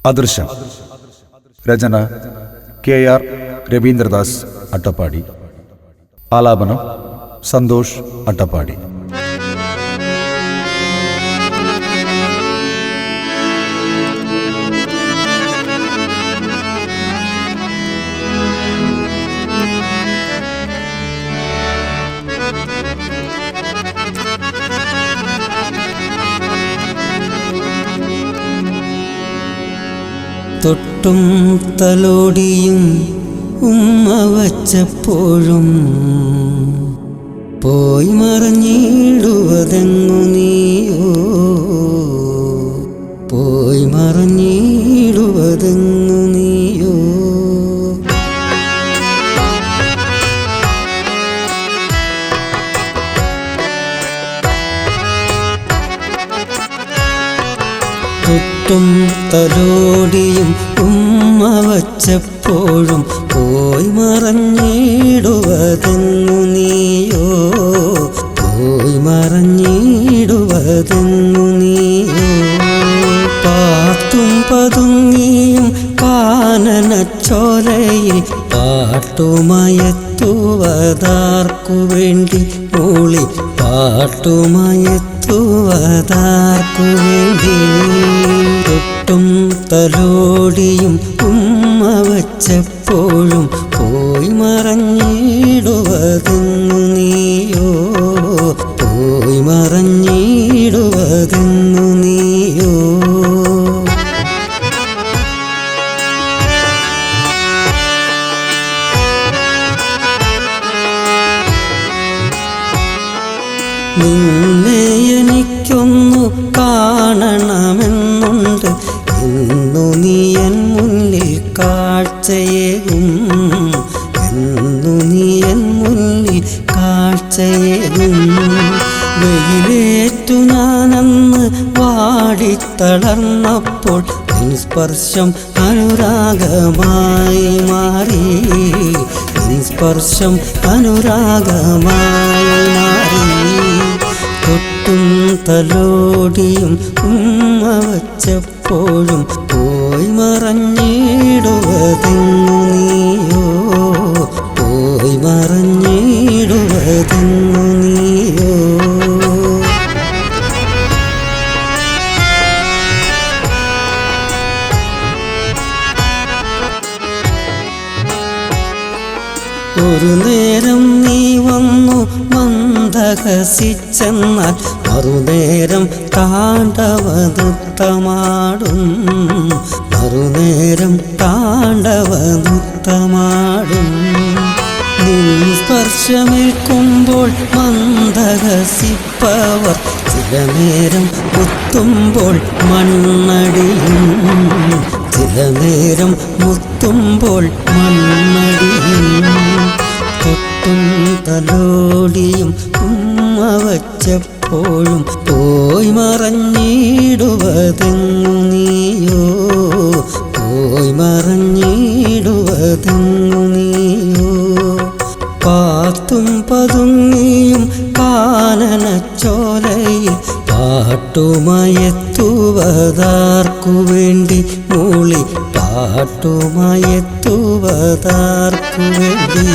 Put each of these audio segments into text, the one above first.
അദൃശ്യം. രചന KR Ravindradas Attappadi. ആലാപനം സന്തോഷ് അട്ടപ്പാടി. തൊട്ടും തലോടിയും ഉമ്മ വച്ചപ്പോഴും പോയി മറഞ്ഞിടുവതെങ്ങു നീയോ, പോയി മറഞ്ഞിടുവതെങ്ങു നീയോ. തൊട്ടും തലോടിയും ഉമ്മ വച്ചപ്പോഴും പോയി മറഞ്ഞിടുവതെങ്ങു നീയോ, പോയി മറഞ്ഞിടുവതെങ്ങു നീയോ. പാത്തും പതുങ്ങിയും കാനനച്ചോലയിൽ പാട്ടുമയത്തുവതാർക്കു വേണ്ടി മൂളി, പാട്ടുമയത്തുവതാർക്കു വേണ്ടി. തൊട്ടും തലോടിയും ഉമ്മ വച്ചപ്പോഴും പോയി മറഞ്ഞിടുവതെങ്ങു നീയോ, പോയി മറഞ്ഞിടുവതെങ്ങു നീയോ. നിന്നെ എനിക്കൊന്നു കാണണമെന്നുണ്ട്, എന്നു നീ എൻ മുന്നിൽ കാഴ്ചയേകും, എന്നു നീ എൻ മുന്നിൽ കാഴ്ചയേകും. വെയിലേറ്റു ഞാനന്ന് വാടിത്തളർന്നപ്പോൾ നിൻ സ്പർശം അനുരാഗമായി മാറി, നിൻ സ്പർശം അനുരാഗമായി മാറി. തൊട്ടും തലോടിയും ഉമ്മ വച്ചപ്പോഴും പോയി മറഞ്ഞിടുവതെങ്ങു നീയോ, പോയി മറഞ്ഞിടുവതെങ്ങു നീയോ. ഒരു നേരം നീ വന്നു മന്ദഹസിച്ചെന്നാൽ മറുനേരം താണ്ഡവനൃത്തമാടും, മറുനേരം താണ്ഡവനൃത്തമാടും. നിൻ സ്പർശമേൽക്കുമ്പോൾ മന്ദഹസിപ്പവർ ചില നേരം മുത്തുമ്പോൾ മണ്ണടിയും, ചില നേരം മുത്തുമ്പോൾ മണ്ണടിയും. തൊട്ടും തലോടിയും ഉമ്മ വച്ചപ്പോഴും പോയി മറഞ്ഞിടുവതെങ്ങു നീയോ, പോയി മറഞ്ഞിടുവതെങ്ങു നീയോ. പാത്തും പതുങ്ങിയും കാനനച്ചോലയിൽ പാട്ടുമയത്തുവതാർക്കു വേണ്ടി മൂളി, പാട്ടുമയത്തുവതാർക്കു വേണ്ടി.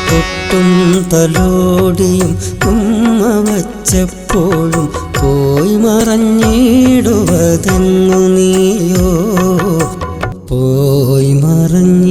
തൊട്ടും തലോടിയും ഉമ്മ വച്ചപ്പോഴും പോയി മറഞ്ഞിടുവതെങ്ങു നീയോ, പോയി മറഞ്ഞിടുവതെങ്ങു